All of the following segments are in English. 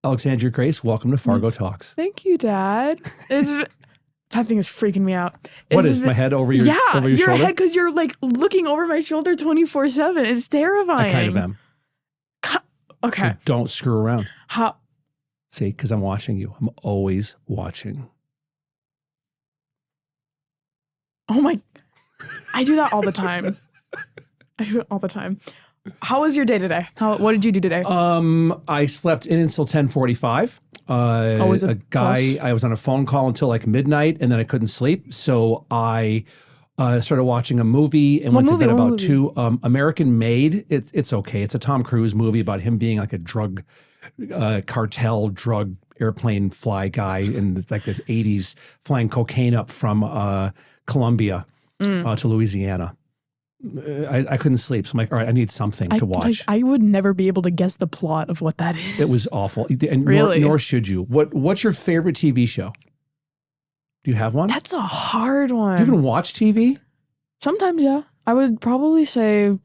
Alexandria Grace, welcome to Fargo Talks. Thank you, Dad. That thing is freaking me out. What is my head over your your shoulder? head, because you're like looking over my shoulder 24/7. It's terrifying. I kind of am. Okay. So don't screw around. How? See, because I'm watching you. I'm always watching. Oh my! I do that all the time. I do it all the time. How was your day today? What did you do today? I slept in until 10:45. Always a guy. plus. I was on a phone call until like midnight, and then I couldn't sleep, so I started watching a movie and went to bed about 2. American Made. It's okay. It's a Tom Cruise movie about him being like a drug cartel drug airplane fly guy in like this 80s, flying cocaine up from Colombia to Louisiana. I couldn't sleep, so I'm like, all right, I need something to watch. I would never be able to guess the plot of what that is. It was awful, and Really? nor should you. What's your favorite TV show? Do you have one? That's a hard one. Do you even watch TV? Sometimes, yeah. I would probably say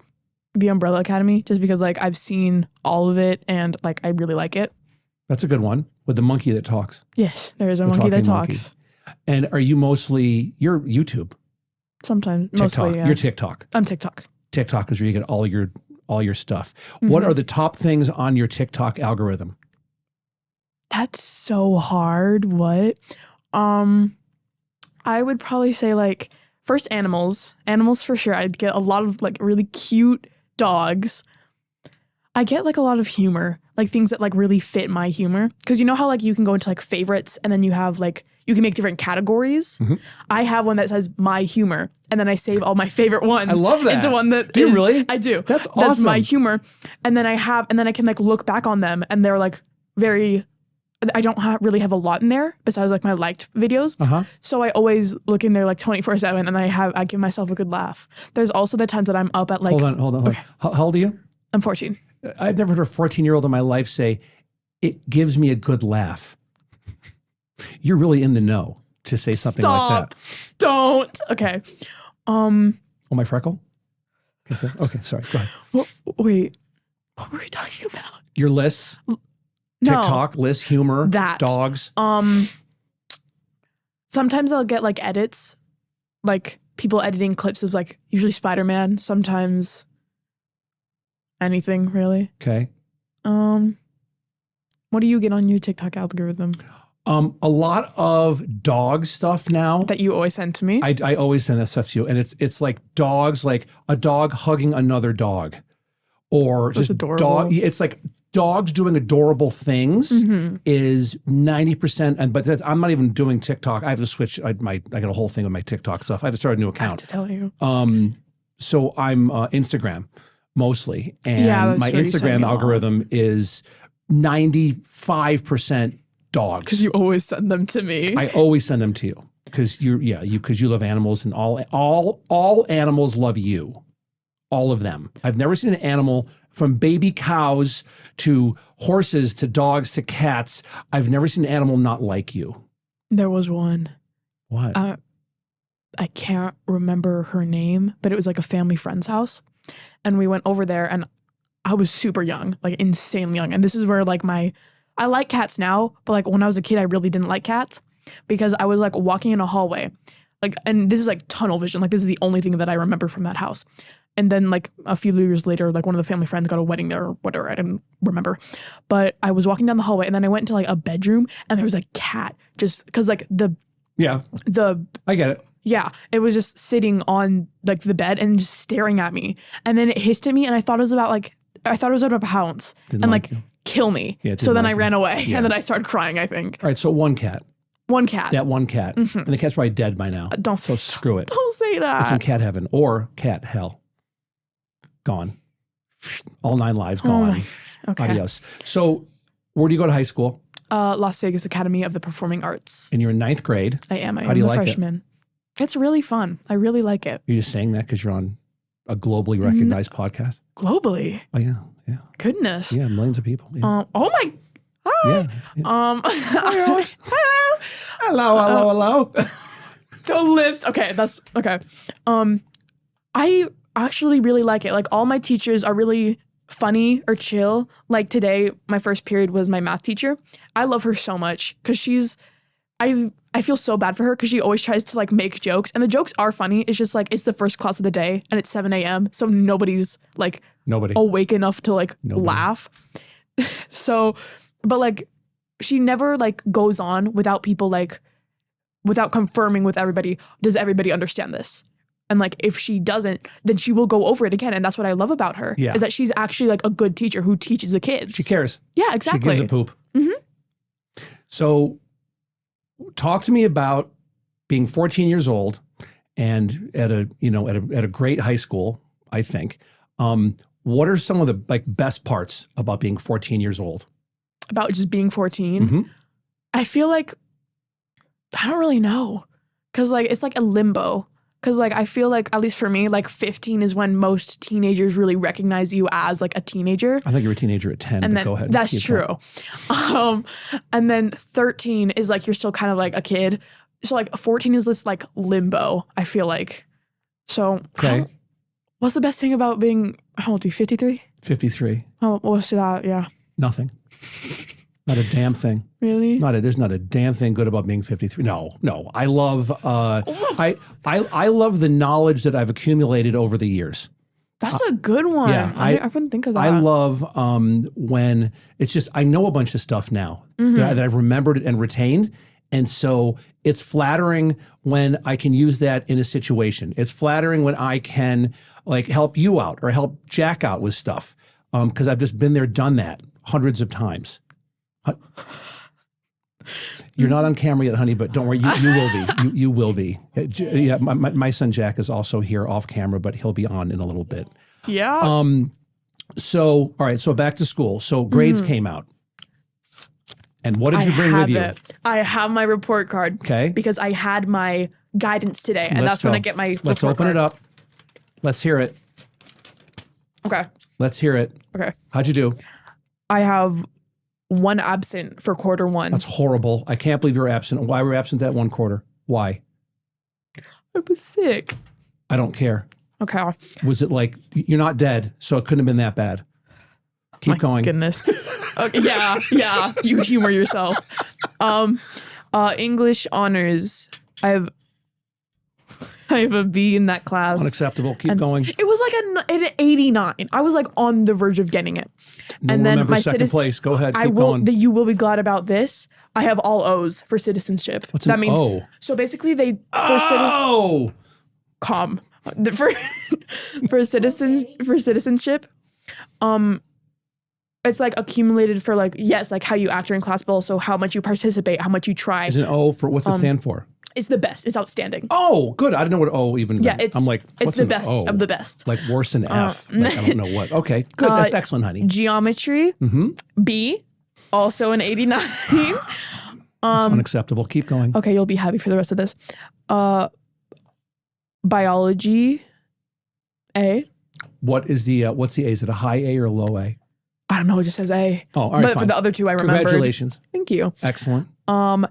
The Umbrella Academy, just because like I've seen all of it and like I really like it. That's a good one, with the monkey that talks. Yes, there is a The monkey that talking talks. And are you mostly, you're YouTube? Sometimes, TikTok. mostly, yeah. You're TikTok. I'm TikTok. TikTok is where you get all your stuff. Mm-hmm. What are the top things on your TikTok algorithm? That's so hard. What? I would probably say like first animals. Animals for sure. I'd get a lot of like really cute dogs. I get like a lot of humor, like things that like really fit my humor. Because you know how like you can go into like favorites and then you have like, you can make different categories. Mm-hmm. I have one that says my humor, and then I save all my favorite ones. I love that. Into one that Do you is- really? I do. That's awesome. That's my humor. And then I can like look back on them and they're like very, I don't really have a lot in there besides like my liked videos. Uh-huh. So I always look in there like 24/7 and I give myself a good laugh. There's also the times that I'm up at like. Hold on. Okay. How old are you? I'm 14. I've never heard a 14-year-old in my life say, it gives me a good laugh. You're really in the know to say something like that. Don't. Okay. Oh, my freckle? Okay, sorry. Go ahead. Wait. What were we talking about? Your lists, No. TikTok, lists, humor, That. dogs. Sometimes I'll get like edits, like people editing clips of like usually Spider-Man, sometimes anything really. Okay. What do you get on your TikTok algorithm? A lot of dog stuff now. That you always send to me? I always send that stuff to you. And it's like dogs, like a dog hugging another dog. Or That's just adorable. It's like dogs doing adorable things is 90%. But I'm not even doing TikTok. I have to switch. I got a whole thing with my TikTok stuff. I have to start a new I have account. to tell you. So I'm Instagram mostly. And Yeah, my that's where you send Instagram me a lot. algorithm is 95% dogs. Because you always send them to me. I always send them to you because you love animals, and all animals love you, all of them. I've never seen an animal, from baby cows to horses to dogs to cats. I've never seen an animal not like you. There was one. What? I can't remember her name, but it was like a family friend's house. And we went over there and I was super young, like insanely young. And this is where like I like cats now, but like when I was a kid, I really didn't like cats because I was like walking in a hallway, like, and this is like tunnel vision. Like this is the only thing that I remember from that house. And then like a few years later, like one of the family friends got a wedding there or whatever. I didn't remember, but I was walking down the hallway and then I went into like a bedroom and there was a cat just because like I get it. yeah, it was just sitting on like the bed and just staring at me. And then it hissed at me and I thought it was about to pounce Didn't and like like you. kill me. Yeah, it so didn't then like I ran you. away Yeah. and then I started crying, I think. All right, so one cat. One cat. That one cat. And the cat's probably dead by now. Don't So screw it. Don't say It's in that. cat heaven or cat hell. Gone. All 9 lives gone. Okay. Adios. So where do you go to high school? Las Vegas Academy of the Performing Arts. And you're in 9th grade. I am. How do you a like it? freshman. It's really fun. I really like it. You're just saying that because you're on a globally recognized podcast? Globally. Oh, yeah. Yeah. Goodness. Yeah. Millions of people. Yeah. Oh my. Hi. Yeah. Hi, Alex. Hello. Hello. The list. Okay, that's okay. I actually really like it. Like all my teachers are really funny or chill. Like today, my first period was my math teacher. I love her so much because I feel so bad for her because she always tries to like make jokes, and the jokes are funny. It's just like it's the first class of the day and it's 7 a.m. So nobody's like awake enough to like laugh. So, but like she never like goes on without people like without confirming with everybody, does everybody understand this? And like if she doesn't, then she will go over it again. And that's what I love about her. Yeah. Is that she's actually like a good teacher who teaches the kids. She cares. Yeah, exactly. She gives a poop. So talk to me about being 14 years old and at a great high school, I think. What are some of the like best parts about being 14 years old? About just being 14? I feel like, I don't really know. Because like, it's like a limbo. Because like, I feel like, at least for me, like 15 is when most teenagers really recognize you as like a teenager. I think you were a teenager at 10, and but then, go ahead. That's true. And then 13 is like, you're still kind of like a kid. So like 14 is this like limbo, I feel like. So what's the best thing about being, how old are you, 53? 53. Oh, what's that? Yeah. Nothing. Not a damn thing. Really? There's not a damn thing good about being 53. No. I love I love the knowledge that I've accumulated over the years. That's a good one. Yeah, I wouldn't think of that. I love when it's just I know a bunch of stuff now that I've remembered and retained. And so it's flattering when I can use that in a situation. It's flattering when I can like help you out or help Jack out with stuff because I've just been there, done that hundreds of times. You're not on camera yet, honey, but don't worry, you will be. You will be. Yeah, my son Jack is also here off camera, but he'll be on in a little bit. Yeah. So, all right, so back to school. So grades came out. And what did you bring with you? I have my report card. Okay. Because I had my guidance today, and that's when I get my Let's open it up. Let's hear it. Okay. Let's hear it. Okay. How'd you do? I have 1 absent for quarter 1. That's horrible. I can't believe you're absent. Why were you absent that 1 quarter? Why? I was sick. I don't care. Okay. Was it like, you're not dead, so it couldn't have been that bad. Keep going. Goodness. Okay, yeah. You humor yourself. English honors. I have a B in that class. Unacceptable. Keep going. It was like an 89. I was like on the verge of getting it. No and then my second place. Go ahead. Keep going. You will be glad about this. I have all O's for citizenship. What's that means? O? So basically, for citizenship, it's like accumulated for like like how you act during class, but also how much you participate, how much you try. Is an O for what's it stand for? It's the best. It's outstanding. Oh, good. I didn't know what O even meant. Yeah, I'm like, it's the best of the best. Like worse than F. Like, I don't know what. Okay, good. That's excellent, honey. Geometry, B, also an 89. That's unacceptable. Keep going. Okay, you'll be happy for the rest of this. Biology, A. What's the A? Is it a high A or a low A? I don't know. It just says A. Oh, all right. But for the other 2, I remembered. Congratulations. Thank you. Excellent.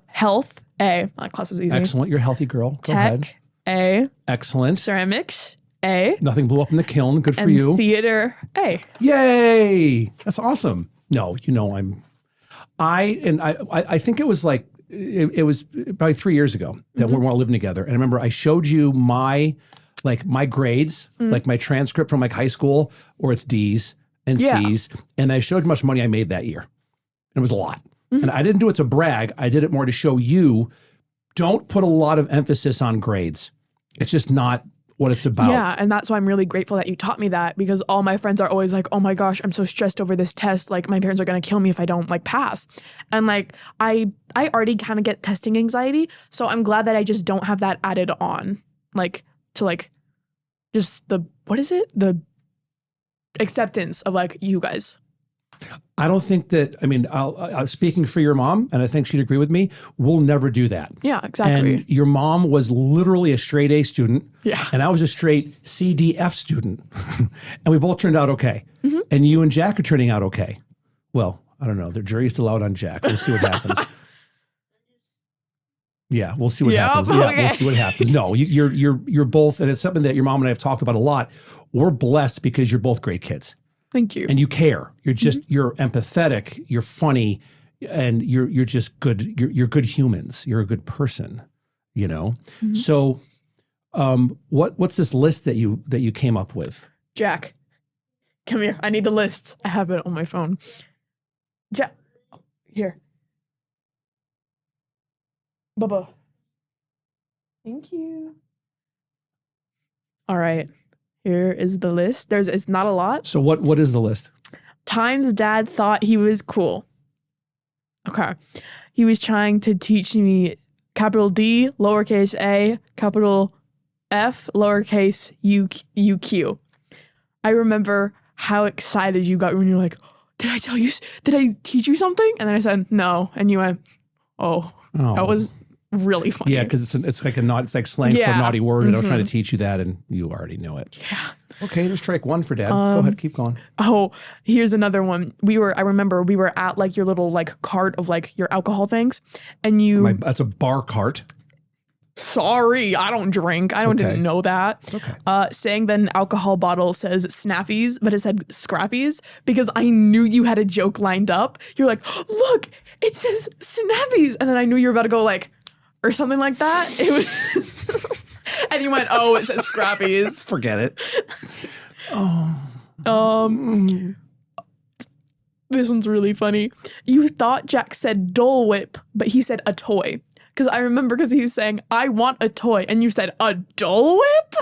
Health, A. That class is easy. Excellent. You're a healthy girl. Go ahead. Tech, A. Excellent. Ceramics, A. Nothing blew up in the kiln. Good for and you. Theater, A. Yay! That's awesome. No, I think it was like it was probably 3 years ago that we were living together, and I remember I showed you my grades, like my transcript from like high school, where it's D's and C's, and I showed you how much money I made that year. And it was a lot. And I didn't do it to brag. I did it more to show you, don't put a lot of emphasis on grades. It's just not what it's about. Yeah, and that's why I'm really grateful that you taught me that, because all my friends are always like, oh my gosh, I'm so stressed over this test. Like my parents are going to kill me if I don't like pass. And like, I already kind of get testing anxiety. So I'm glad that I just don't have that added on, like to like just the acceptance of like you guys. I don't think that, I'll speaking for your mom, and I think she'd agree with me, we'll never do that. Yeah, exactly. And your mom was literally a straight A student. Yeah. And I was a straight C, D, F student. And we both turned out okay. And you and Jack are turning out okay. Well, I don't know. The jury's still out on Jack. We'll see what happens. Yeah, we'll see what happens. Yeah, okay. We'll see what happens. No, you're both, and it's something that your mom and I have talked about a lot. We're blessed because you're both great kids. Thank you. And you care. You're just you're empathetic. You're funny, and you're just good. You're good humans. You're a good person. You know. So, what's this list that you came up with? Jack, come here. I need the list. I have it on my phone. Jack, here. Bubba. Thank you. All right. Here is the list. It's not a lot. So what is the list? Times Dad thought he was cool. Okay. He was trying to teach me capital D, lowercase a, capital F, lowercase UQ. I remember how excited you got when you were like, did I teach you something? And then I said, no. And you went, oh. That was really funny. Yeah, because it's like slang for a naughty word, and I was trying to teach you that, and you already know it. Yeah. Okay, there's strike one for Dad. Go ahead, keep going. Oh, here's another one. I remember we were at like your little like cart of like your alcohol things, and that's a bar cart. Sorry, I don't drink. Didn't know that. It's okay. Saying that an alcohol bottle says Snappies, but it said Scrappies, because I knew you had a joke lined up. You're like, look, it says Snappies. And then I knew you were about to go like, or something like that. It was, and you went, oh, it says Scrappies. Forget it. This one's really funny. You thought Jack said Dole Whip, but he said a toy. Because I remember he was saying, I want a toy. And you said, a Dole Whip?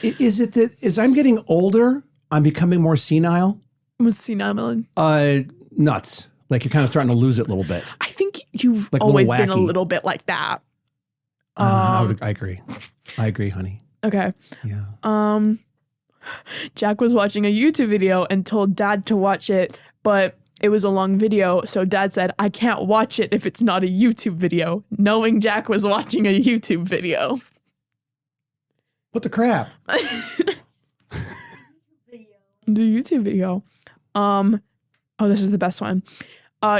Is it that as I'm getting older, I'm becoming more senile? What's senile, Melon? Nuts. Like you're kind of starting to lose it a little bit. I think you've like always been a little bit like that. I agree. I agree, honey. Okay. Yeah. Jack was watching a YouTube video and told Dad to watch it, but it was a long video, so Dad said, I can't watch it if it's not a YouTube video, knowing Jack was watching a YouTube video. What the crap? The YouTube video. Oh, this is the best one.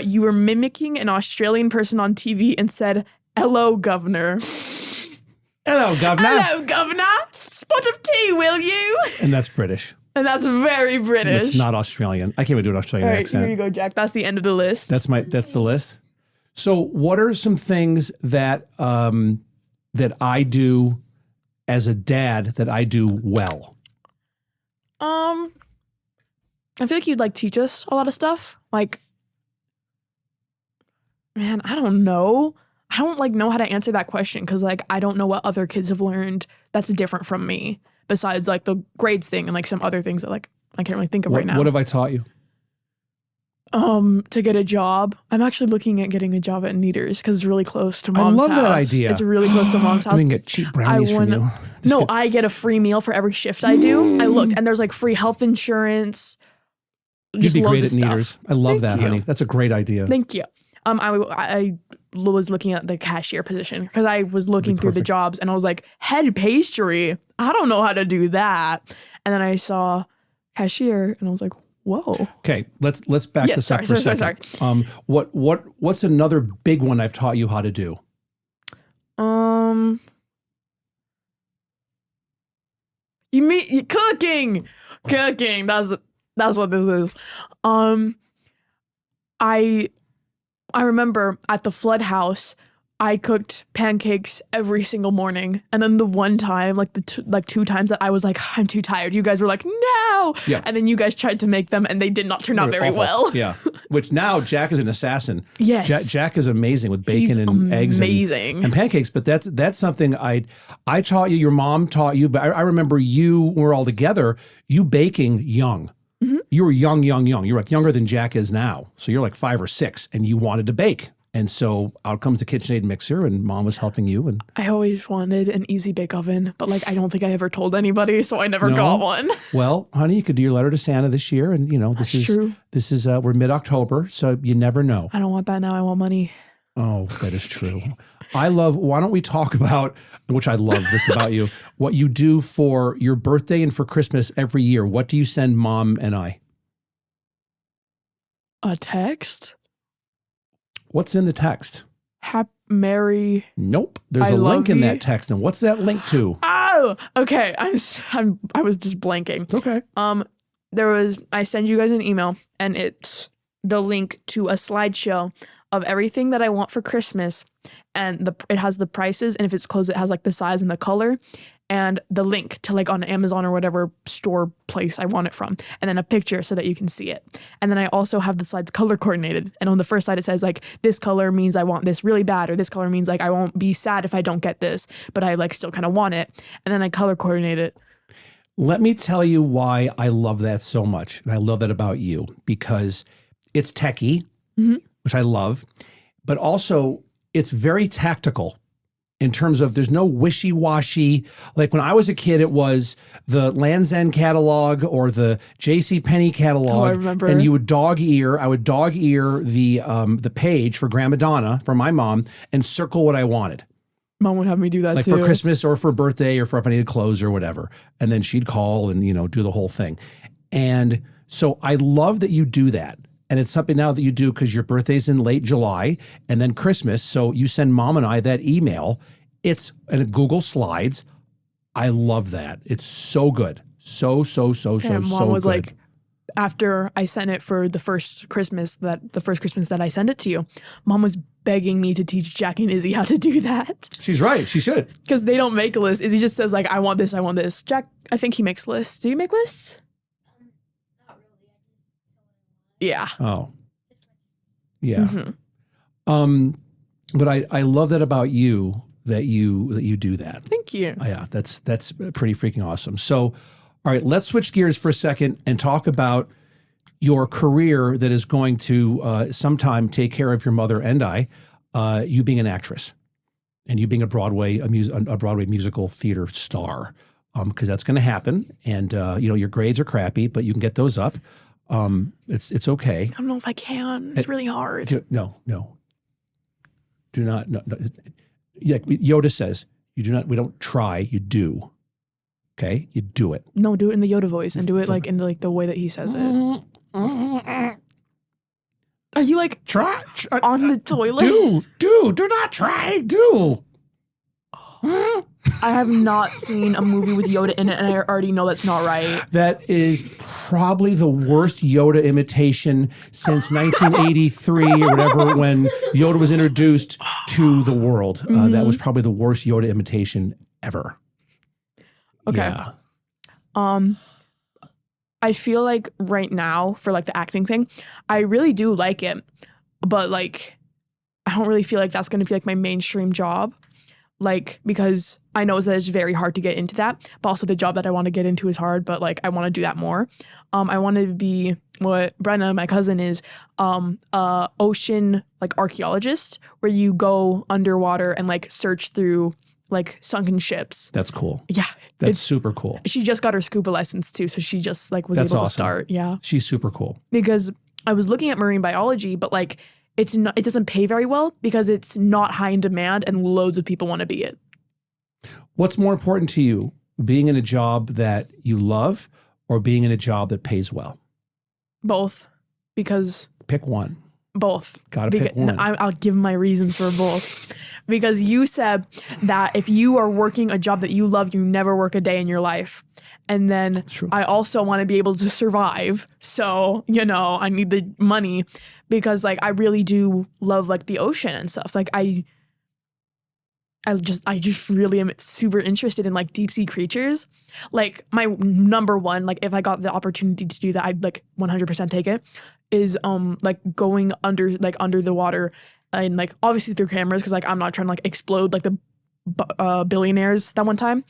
You were mimicking an Australian person on TV and said, hello, governor. Hello, governor. Hello, governor. Spot of tea, will you? And that's British. And that's very British. It's not Australian. I can't even do an Australian accent. Here you go, Jack. That's the end of the list. That's the list. So what are some things that that I do as a dad that I do well? I feel like you'd like teach us a lot of stuff. Like, man, I don't know. I don't like know how to answer that question because like I don't know what other kids have learned that's different from me. Besides like the grades thing and like some other things that like I can't really think of right now. What have I taught you? To get a job. I'm actually looking at getting a job at Kneaders because it's really close to Mom's house. I love that idea. It's really close to Mom's house. We can get cheap brownies from you. I get a free meal for every shift I do. I looked and there's like free health insurance. You'd be great at Kneaders. I love that, honey. That's a great idea. Thank you. I was looking at the cashier position because I was looking through the jobs and I was like, head pastry. I don't know how to do that. And then I saw cashier and I was like, whoa. Okay, let's back this up for a second. Sorry. What's another big one I've taught you how to do? You mean cooking? Cooking. That's what this is. I remember at the flood house, I cooked pancakes every single morning. And then the one time, like two times that I was like, I'm too tired. You guys were like, no. Yeah. And then you guys tried to make them and they did not turn out very well. Yeah. Which now Jack is an assassin. Yes. Jack is amazing with bacon and eggs and pancakes. But that's something I taught you, your mom taught you. But I remember you, when we were all together, you baking young. Mm-hmm. You were young. You're like younger than Jack is now. So you're like 5 or 6 and you wanted to bake. And so out comes the KitchenAid mixer and Mom was helping you. And I always wanted an easy bake oven, but like I don't think I ever told anybody, so I never got one. Well, honey, you could do your letter to Santa this year. And this is true. This is we're mid-October, so you never know. I don't want that now. I want money. Oh, that is true. Why don't we talk about, which I love this about you, what you do for your birthday and for Christmas every year. What do you send Mom and I? A text? What's in the text? Mary. Nope. There's a link in that text. And what's that link to? Oh, okay. I was just blanking. It's okay. I send you guys an email, and it's the link to a slideshow of everything that I want for Christmas, and it has the prices, and if it's closed, it has like the size and the color, and the link to like on Amazon or whatever store place I want it from, and then a picture so that you can see it. And then I also have the slides color coordinated, and on the first side it says like, this color means I want this really bad, or this color means like I won't be sad if I don't get this, but I like still kind of want it, and then I color coordinate it. Let me tell you why I love that so much. And I love that about you, because it's techie, which I love, but also it's very tactical in terms of there's no wishy-washy. Like when I was a kid, it was the Land's End catalog or the JCPenney catalog. Oh, I remember. And you would I would dog ear the page for Grandma Donna, for my mom, and circle what I wanted. Mom would have me do that like too. for Christmas or for birthday or for if I needed clothes or whatever. And then she'd call and, do the whole thing. And so I love that you do that. And it's something now that you do because your birthday's in late July and then Christmas. So you send Mom and I that email. It's in Google Slides. I love that. It's so good. So Mom was good. like, after I sent it for the first Christmas that I sent it to you, Mom was begging me to teach Jack and Izzy how to do that. She's right. She should. Because they don't make a list. Izzy just says like, I want this, I want this. Jack, I think he makes lists. Do you make lists? Not really. Yeah. Oh. Yeah. But I love that about you, that you do that. Thank you. Yeah, that's pretty freaking awesome. So, all right, let's switch gears for a second and talk about your career that is going to sometime take care of your mother and I, you being an actress and you being a Broadway musical theater star, because that's going to happen. And your grades are crappy, but you can get those up. It's okay. I don't know if I can. It's really hard. No. Do not. No. Yeah, Yoda says we don't try. You do. Okay, you do it. No, do it in the Yoda voice and do it like in like the way that he says it. Are you like try on the toilet? Do not try. Do. I have not seen a movie with Yoda in it, and I already know that's not right. That is probably the worst Yoda imitation since 1983 or whatever, when Yoda was introduced to the world. That was probably the worst Yoda imitation ever. Okay. Yeah. I feel like right now for like the acting thing, I really do like it, but like I don't really feel like that's going to be like my mainstream job. Like, because I know that it's very hard to get into that, but also the job that I want to get into is hard, but like I want to do that more. I want to be what Brenna, my cousin, is ocean like archaeologist, where you go underwater and like search through like sunken ships. That's cool. Yeah. That's super cool. She just got her scuba license too, so she just like was That's able awesome. to start. Yeah. She's super cool. Because I was looking at marine biology, but like it doesn't pay very well because it's not high in demand and loads of people want to be it. What's more important to you, being in a job that you love or being in a job that pays well? Both. Because pick one. Both. Gotta pick one. I'll give my reasons for both. Because you said that if you are working a job that you love, you never work a day in your life. And then I also want to be able to survive. So, I need the money because like I really do love like the ocean and stuff. Like I just really am super interested in like deep sea creatures. Like my number one, like if I got the opportunity to do that, I'd like 100% take it, is like going under the water and like obviously through cameras, because like I'm not trying to like explode like the billionaires that one time.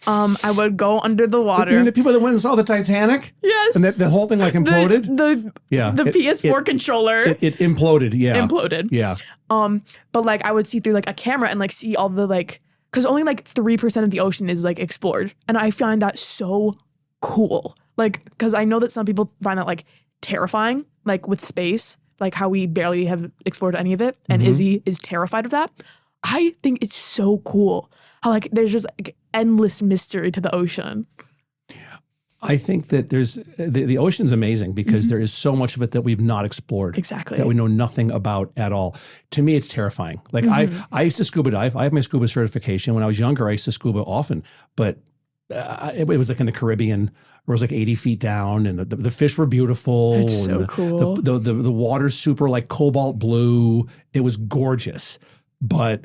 I would go under the water. You mean the people that went and saw the Titanic? Yes. And the whole thing like imploded? The PS4 controller. It imploded, yeah. Imploded. Yeah. But like I would see through like a camera and like see all the like, because only like 3% of the ocean is like explored. And I find that so cool. Like, because I know that some people find that like terrifying, like with space, like how we barely have explored any of it. And Izzy is terrified of that. I think it's so cool how like there's just like endless mystery to the ocean. I think that there's the ocean's amazing because there is so much of it that we've not explored. Exactly. That we know nothing about at all. To me, it's terrifying. Like I used to scuba dive. I have my scuba certification. When I was younger, I used to scuba often, but it was like in the Caribbean. It was like 80 feet down, and the fish were beautiful. That's and so cool. The water's super like cobalt blue. It was gorgeous. But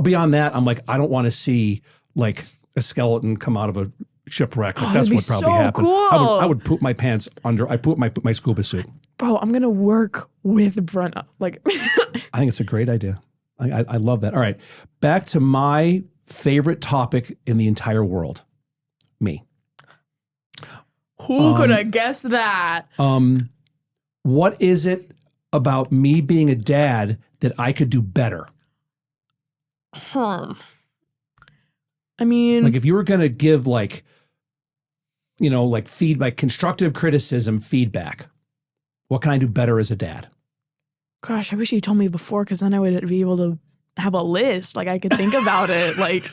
beyond that, I'm like, I don't want to see like a skeleton come out of a shipwreck. Like, that's what probably happened. Cool. I would poop my pants under. I poop my scuba suit. Bro, I'm gonna work with Brenna. Like, I think it's a great idea. I love that. All right, back to my favorite topic in the entire world, me. Who could have guessed that? What is it about me being a dad that I could do better? I mean, Like if you were going to give like, you know, like constructive criticism, feedback, what can I do better as a dad? gosh, I wish you told me before, because then I would be able to have a list. Like I could think about it. Like,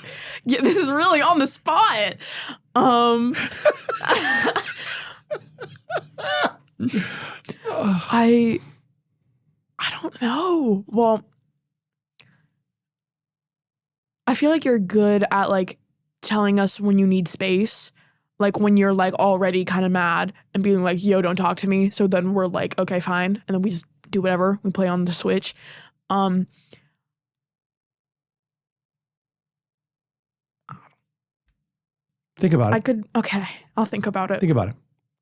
yeah, this is really on the spot. I don't know. Well, I feel like you're good at like telling us when you need space. Like when you're like already kind of mad and being like, yo, don't talk to me. So then we're like, okay, fine. And then we just do whatever. We play on the Switch. Think about it. Okay, I'll think about it. Think about it.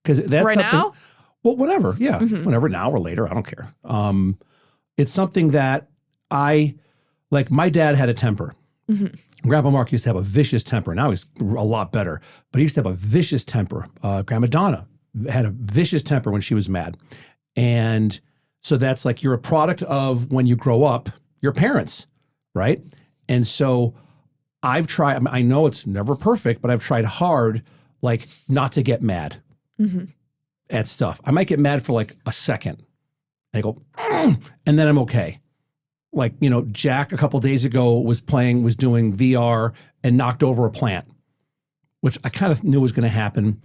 Because that's Right something, now? well, whatever. Yeah. Mhm. Whenever, now or later. I don't care. It's something that like my dad had a temper. Mhm. Grandpa Mark used to have a vicious temper. Now he's a lot better, but he used to have a vicious temper. Grandma Donna had a vicious temper when she was mad. And so that's like, you're a product of when you grow up, your parents, right? And so I've tried, I know it's never perfect, but I've tried hard, like not to get mad at stuff. I might get mad for like a second and I go, and then I'm okay. Like, you know, Jack a couple days ago was doing VR and knocked over a plant, which I kind of knew was going to happen.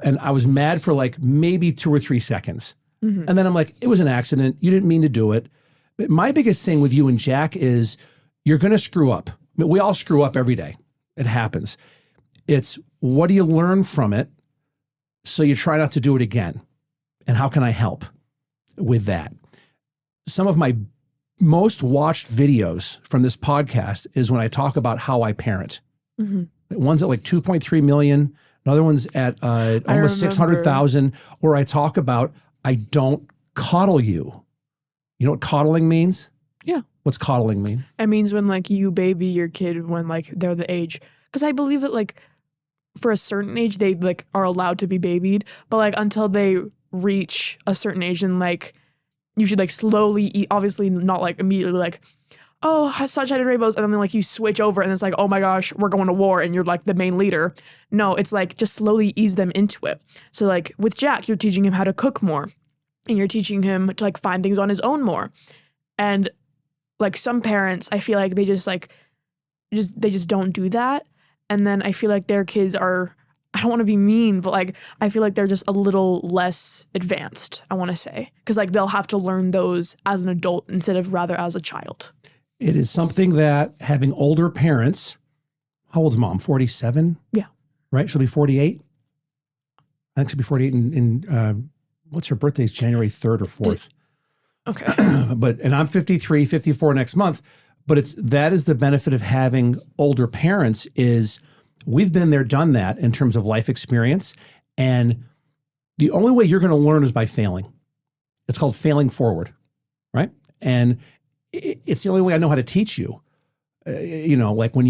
And I was mad for like maybe 2 or 3 seconds. And then I'm like, it was an accident. You didn't mean to do it. But my biggest thing with you and Jack is you're going to screw up. I mean, we all screw up every day. It happens. It's what do you learn from it so you try not to do it again? And how can I help with that? Some of my most watched videos from this podcast is when I talk about how I parent. One's at like 2.3 million. Another one's at almost 600,000, where I talk about I don't coddle you. You know what coddling means? Yeah. What's coddling mean? It means when like you baby your kid when like they're the age. Because I believe that like for a certain age they like are allowed to be babied, but like until they reach a certain age, and like you should like slowly eat, obviously not like immediately like, oh, sunshine and rainbows, and then like you switch over and it's like, oh my gosh, we're going to war and you're like the main leader. No, it's like just slowly ease them into it. So like with Jack, you're teaching him how to cook more, and you're teaching him to like find things on his own more. And like some parents, I feel like they just don't do that. And then I feel like their kids are, I don't want to be mean, but like I feel like they're just a little less advanced, I want to say. Because like they'll have to learn those as an adult instead of rather as a child. It is something that having older parents, how old's mom? 47? Yeah. Right? She'll be 48? I think she'll be 48 in what's her birthday? It's January 3rd or 4th. Okay. And I'm 53, 54 next month. But that is the benefit of having older parents is we've been there, done that in terms of life experience. And the only way you're going to learn is by failing. It's called failing forward, right? And it's the only way I know how to teach you. You know, like when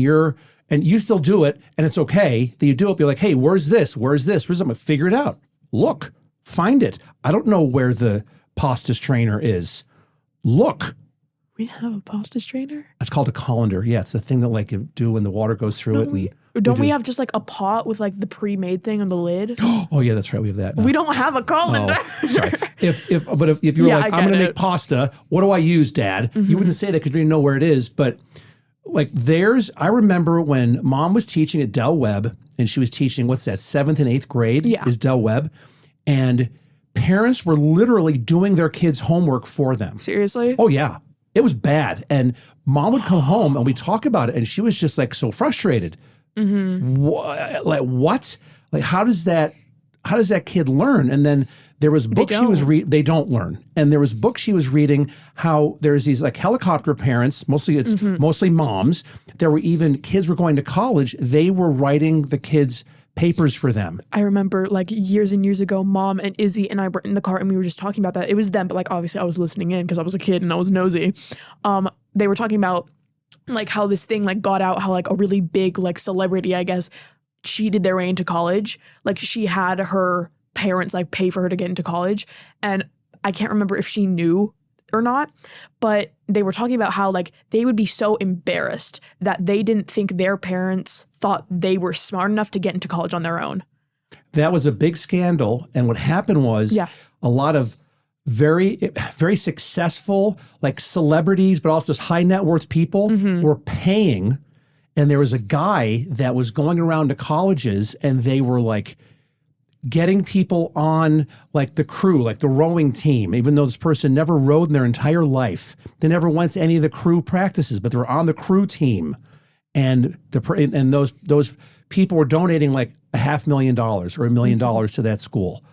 and you still do it and it's okay that you do it. Be like, hey, where's this? Where's this? Where's something? Figure it out. Look, find it. I don't know where the pasta strainer is. Look. We have a pasta strainer? It's called a colander. Yeah, it's the thing that like you do when the water goes through it. Don't we have just like a pot with like the pre-made thing on the lid? Oh yeah, that's right. We have that now. We don't have a colander. Oh, sorry. If you were like, I'm going to make pasta, what do I use, Dad? You wouldn't say that because you didn't know where it is. But like I remember when Mom was teaching at Del Webb, and she was teaching, what's that, 7th and 8th grade is Del Webb. And parents were literally doing their kids' homework for them. Seriously? Oh yeah. It was bad. And Mom would come home and we'd talk about it. And she was just like so frustrated Like what? Like how does that kid learn? And then there was books she was reading. They don't learn. And there was books she was reading how there's these like helicopter parents, mostly moms. There were even kids were going to college. They were writing the kids' papers for them. I remember like years and years ago, Mom and Izzy and I were in the car and we were just talking about that. It was them, but like obviously I was listening in because I was a kid and I was nosy. They were talking about like how this thing like got out, how like a really big like celebrity, I guess, cheated their way into college. Like she had her parents like pay for her to get into college. And I can't remember if she knew or not, but they were talking about how like they would be so embarrassed that they didn't think their parents thought they were smart enough to get into college on their own. That was a big scandal. And what happened was a lot of very, very successful like celebrities, but also just high net worth people were paying. And there was a guy that was going around to colleges and they were like getting people on like the crew, like the rowing team, even though this person never rowed in their entire life. They never went to any of the crew practices, but they were on the crew team. And those people were donating like $500,000 or $1 million to that school.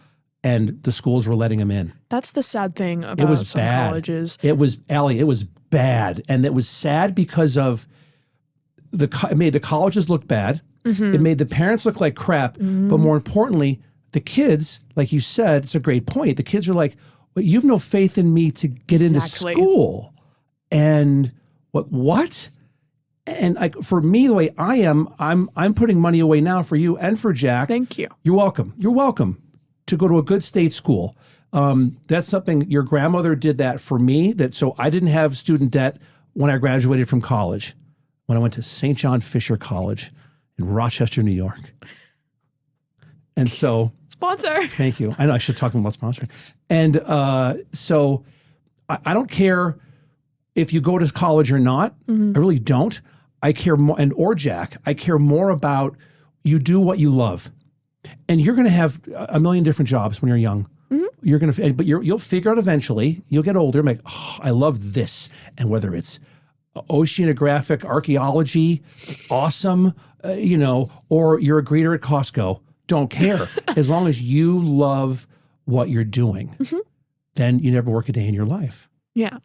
And the schools were letting them in. That's the sad thing about some colleges. It was, Allie, it was bad. And it was sad because of it made the colleges look bad. It made the parents look like crap. But more importantly, the kids, like you said, it's a great point. The kids are like, well, you have no faith in me to get into school. And what? And like for me, the way I am, I'm putting money away now for you and for Jack. Thank you. You're welcome. You're welcome to go to a good state school. That's something your grandmother did that for me. So I didn't have student debt when I graduated from college. When I went to St. John Fisher College in Rochester, New York. And so... Sponsor. Thank you. I know I should talk about sponsoring. And so I don't care if you go to college or not. I really don't. I care more, or Jack, I care more about you do what you love. And you're going to have a million different jobs when you're young. You're going to, but you'll figure out eventually, you'll get older, and like, oh, I love this. And whether it's oceanographic archaeology, awesome, or you're a greeter at Costco, don't care. As long as you love what you're doing, then you never work a day in your life. Yeah.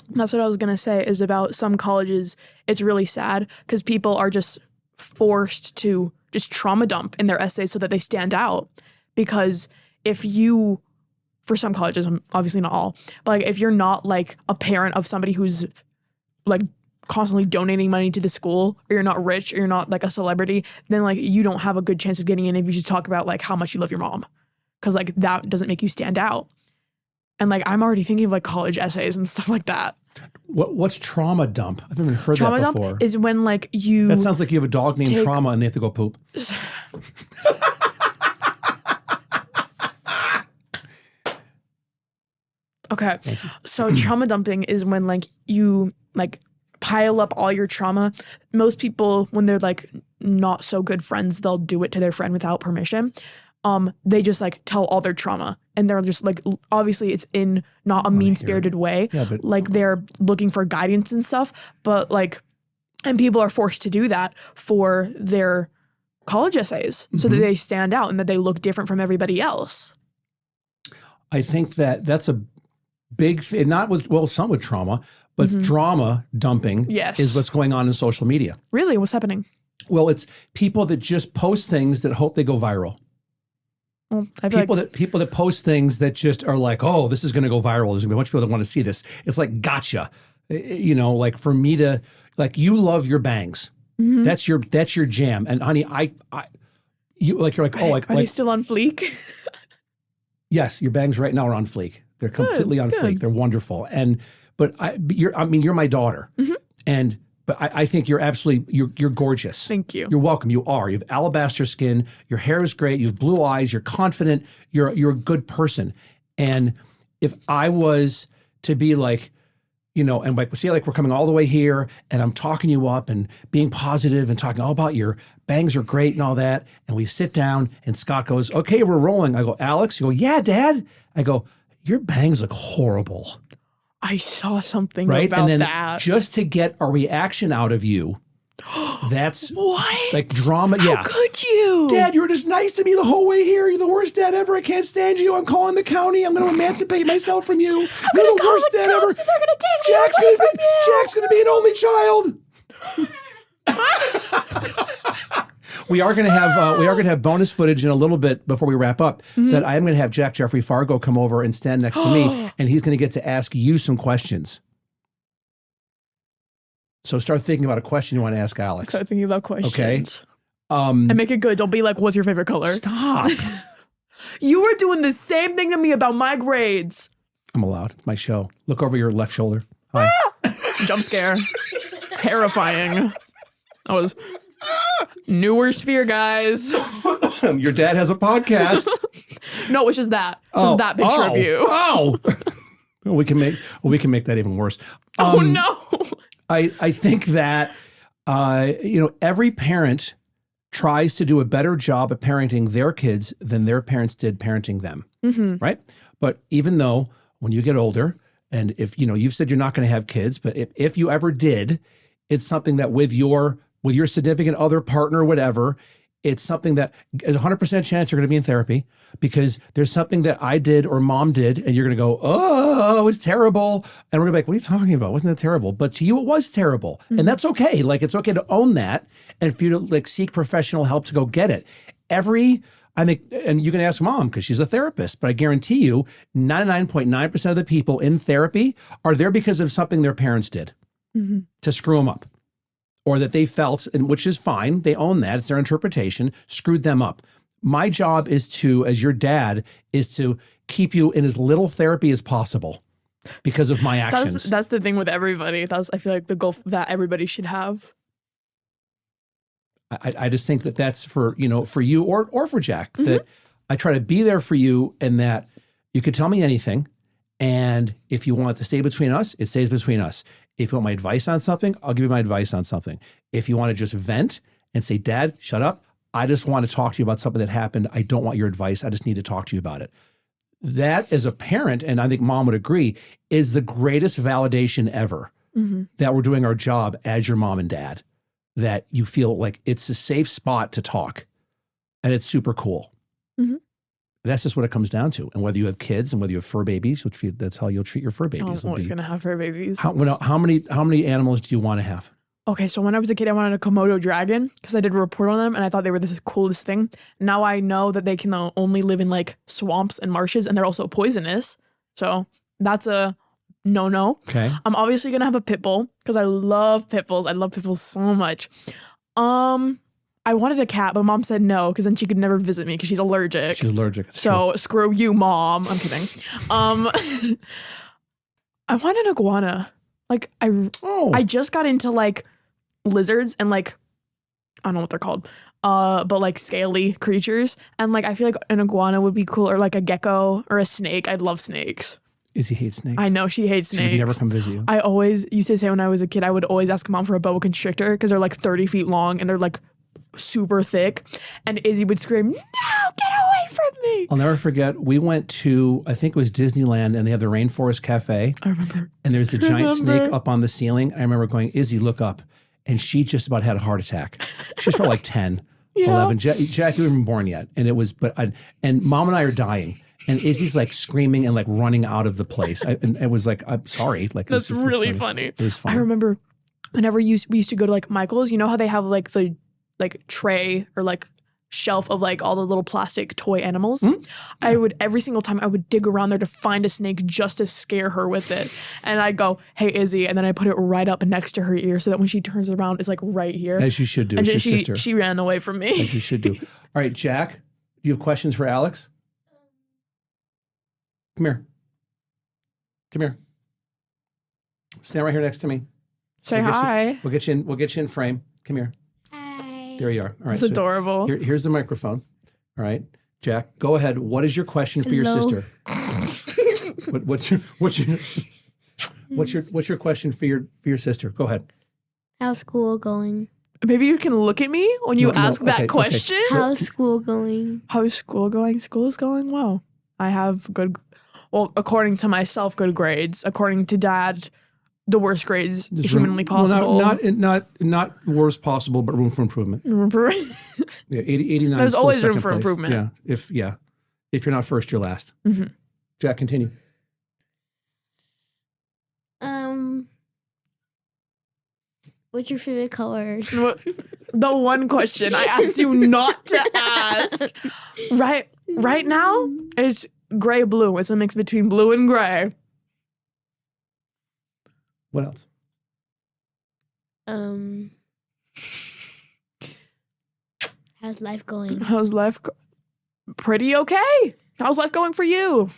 That's what I was going to say is about some colleges. It's really sad because people are just forced to just trauma dump in their essays so that they stand out. Because if you, for some colleges, obviously not all, but like if you're not like a parent of somebody who's like constantly donating money to the school, or you're not rich, or you're not like a celebrity, then like you don't have a good chance of getting in if you just talk about like how much you love your mom, because like that doesn't make you stand out. And like I'm already thinking of like college essays and stuff like that. What's trauma dump? I've never heard trauma that before. Dump is when like you. That sounds like you have a dog named Trauma and they have to go poop. Okay, so trauma dumping is when like you like pile up all your trauma. Most people, when they're like not so good friends, they'll do it to their friend without permission. They just like tell all their trauma, and they're just like, obviously it's in not a mean-spirited way. Yeah, but like they're looking for guidance and stuff, but like, and people are forced to do that for their college essays so that they stand out and that they look different from everybody else. I think that's a big, not with, well, some with trauma, but drama dumping is what's going on in social media. Really? What's happening? Well, it's people that just post things that hope they go viral. Well, people that post things that just are like, oh, this is going to go viral. There's going to be a bunch of people that want to see this. It's like, gotcha. Like for me to, like, you love your bangs. That's your jam. And honey, you're like, oh, like, are they still on fleek? Yes, your bangs right now are on fleek. They're completely on fleek. They're wonderful. But you're my daughter. But I think you're absolutely, you're gorgeous. Thank you. You're welcome. You are. You have alabaster skin. Your hair is great. You have blue eyes. You're confident. You're a good person. And if I was to be like, and like, see, like we're coming all the way here and I'm talking you up and being positive and talking all about your bangs are great and all that. And we sit down and Scott goes, okay, we're rolling. I go, Alex? You go, yeah, Dad. I go, your bangs look horrible. I saw something right? about and then that. Just to get a reaction out of you, That's What? like drama. How Yeah. could you? Dad, you were just nice to me the whole way here. You're the worst dad ever. I can't stand you. I'm calling the county. I'm going to emancipate myself from you. You're the worst dad ever. They're gonna take me away from you. Jack's going to be an only child. We are going to have bonus footage in a little bit before we wrap up. That I am going to have Jack Jeffrey Fargo come over and stand next to me, and he's going to get to ask you some questions. So start thinking about a question you want to ask Alex. Start thinking about questions. Okay. And make it good. Don't be like, what's your favorite color? Stop. You were doing the same thing to me about my grades. I'm allowed. It's my show. Look over your left shoulder. Hi. Jump scare. Terrifying. That was new worst fear, guys. Your dad has a podcast. No, it's just that. It's just that picture of you. Oh. we can make that even worse. Oh no. I think that every parent tries to do a better job of parenting their kids than their parents did parenting them. Right? But even though when you get older, and if you've said you're not going to have kids, but if you ever did, it's something that with your significant other, partner, whatever, it's something that is 100% chance you're going to be in therapy because there's something that I did or mom did, and you're going to go, oh, it was terrible. And we're going to be like, what are you talking about? Wasn't that terrible? But to you, it was terrible. And that's okay. Like, it's okay to own that and for you to like seek professional help to go get it. And you can ask mom because she's a therapist, but I guarantee you 99.9% of the people in therapy are there because of something their parents did to screw them up. Or that they felt, and which is fine, they own that, it's their interpretation, screwed them up. My job is to, as your dad, is to keep you in as little therapy as possible because of my actions. That's the thing with everybody. I feel like the goal that everybody should have. I just think that that's for you or for Jack, that I try to be there for you and that you could tell me anything. And if you want it to stay between us, it stays between us. If you want my advice on something, I'll give you my advice on something. If you want to just vent and say, Dad, shut up. I just want to talk to you about something that happened. I don't want your advice. I just need to talk to you about it. That as a parent, and I think mom would agree, is the greatest validation ever that we're doing our job as your mom and dad, that you feel like it's a safe spot to talk and it's super cool. That's just what it comes down to. And whether you have kids and whether you have fur babies, that's how you'll treat your fur babies. I'm always going to have fur babies. How many animals do you want to have? Okay, so when I was a kid, I wanted a Komodo dragon because I did a report on them and I thought they were the coolest thing. Now I know that they can only live in like swamps and marshes and they're also poisonous. So that's a no. Okay. I'm obviously going to have a pit bull because I love pit bulls. I love pit bulls so much. I wanted a cat, but mom said no because then she could never visit me because she's allergic. She's allergic. So screw you, mom. I'm kidding. I want an iguana. Like I just got into like lizards and like I don't know what they're called, but like scaly creatures. And like I feel like an iguana would be cool, or like a gecko or a snake. I'd love snakes. Izzy hates snakes. I know she hates snakes. She would never come visit you. I always used to say when I was a kid, I would always ask mom for a boa constrictor because they're like 30 feet long and they're like super thick, and Izzy would scream, "No, get away from me!" I'll never forget. We went to, I think it was Disneyland, and they have the Rainforest Cafe. I remember. And there's the giant snake up on the ceiling. I remember going, Izzy, look up, and she just about had a heart attack. She was probably like 10, 11. Jack, you weren't even born yet, and it was. And mom and I are dying, and Izzy's like screaming and like running out of the place. And it was like, I'm sorry, like That's really funny. It was funny. I remember whenever we used to go to like Michael's. You know how they have like the tray or like shelf of like all the little plastic toy animals. I would every single time I would dig around there to find a snake just to scare her with it. And I'd go, "Hey Izzy," and then I put it right up next to her ear so that when she turns around, it's like right here. As you should do. And it's your sister. She ran away from me. As you should do. All right, Jack, do you have questions for Alex? Come here. Come here. Stand right here next to me. Say hi. We'll get you in frame. Come here. There you are. All right. It's adorable. Here's the microphone. All right, Jack, go ahead. What is your question for your sister? What's your question for your sister? Go ahead. How's school going? Maybe you can look at me when you ask that question. Okay. How's school going? How's school going? School is going well. I have according to myself, good grades. According to Dad, the worst grades There's humanly room, possible. well, not worst possible, but room for improvement. Yeah, 89. There's still always room second for place. improvement. Yeah. If you're not first, you're last. Mm-hmm. Jack, continue. What's your favorite color? The one question I asked you not to ask. Right now, it's gray blue. It's a mix between blue and gray. What else? How's life going? How's life? Pretty okay. How's life going for you?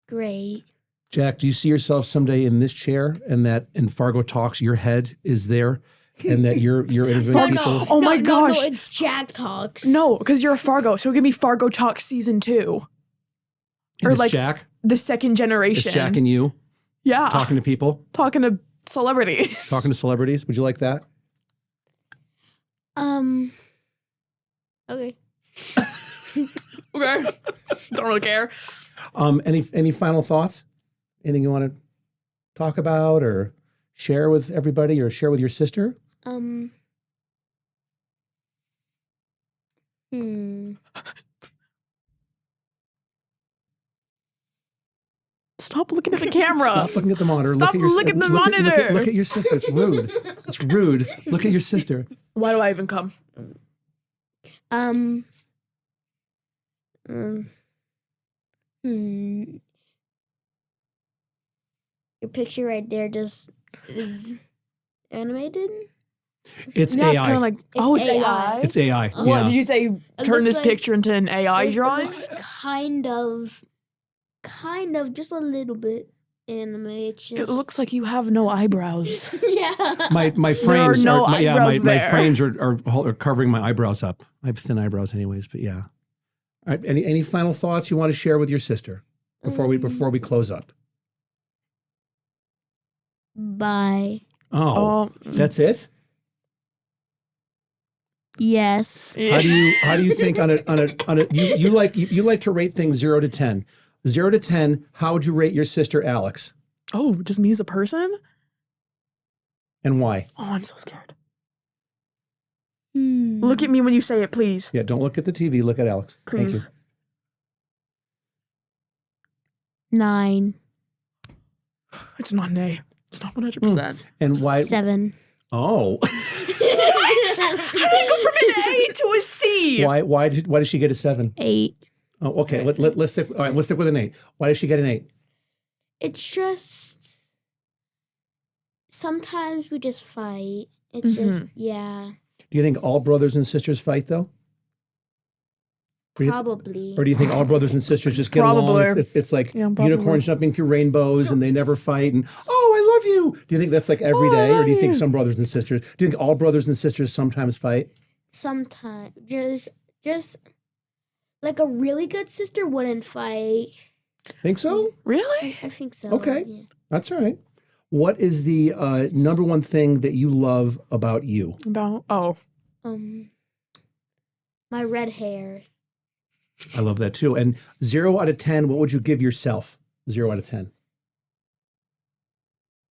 Great. Jack, do you see yourself someday in this chair and that in Fargo Talks, your head is there and that you're interviewing people? Oh my gosh. No, it's Jack Talks. No, because you're a Fargo. So it could be Fargo Talks season 2. And Or it's like Jack? the second generation. It's Jack and you Yeah. talking to people, Talking to celebrities. talking to celebrities. Would you like that? Okay. Okay. Don't really care. Any final thoughts? Anything you want to talk about or share with everybody or share with your sister? Stop looking at the camera. Stop looking at the monitor. Stop looking at the monitor. Look at your sister. It's rude. It's rude. Look at your sister. Why do I even come? Your picture right there just is animated. It's Yeah, AI. it's kind of like, it's AI. It's AI. What, What Yeah. did you say? Turn looks this like- picture into an AI It drawing? looks kind of, just a little bit animated. It's It just, looks like you have no eyebrows. yeah. My frames no are eyebrows my there. frames are covering my eyebrows up. I have thin eyebrows anyways, but yeah. All right, any final thoughts you want to share with your sister before we close up? Bye. Oh, that's it? Yes. How do you think on a you like to rate things 0 to 10. 0 to 10, how would you rate your sister Alex? Oh, just me as a person? And why? Oh, I'm so scared. Hmm. Look at me when you say it, please. Yeah, don't look at the TV, look at Alex. Thank you. Please. 9. It's not an A. It's not 100%. And why 7. Oh. How did I go from an A to a C? why did she get a 7? 8. Oh, okay. Let's stick let's stick with an 8. Why did she get an 8? It's just sometimes we just fight. It's just yeah, Do you think all brothers and sisters fight though? probably. Or do you think all brothers and sisters just get along? Probably. It's like Yeah, probably. unicorns jumping through rainbows and they never fight and I love you. Do you think that's like every day, or do you think you. some brothers and sisters? Do you think all brothers and sisters sometimes fight? Sometimes just like a really good sister wouldn't fight. Think so? Really? I think so. Okay. Yeah. That's all right. What is the number one thing that you love about you? My red hair. I love that too. And 0 out of 10, what would you give yourself? 0 out of 10.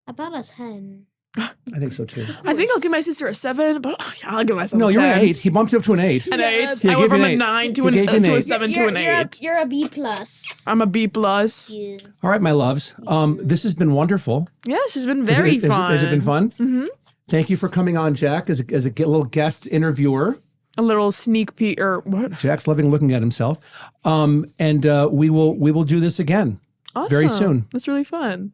About a 10. I think so too. I think I'll give my sister a 7, but I'll give myself No, a 10. you're an 8. He bumped you up to an 8. An 8. He I gave went from you a an 9 to, He gave you an to a 8. 7 to an 8. You're a B plus. I'm a B plus. Yeah. All right, my loves. This has been wonderful. Yeah, she's been very fun. Has it been fun? Mm-hmm. Thank you for coming on, Jack, as a little guest interviewer. A little sneak peek, or what? Jack's loving looking at himself. And we will do this again Awesome. very soon. That's really fun.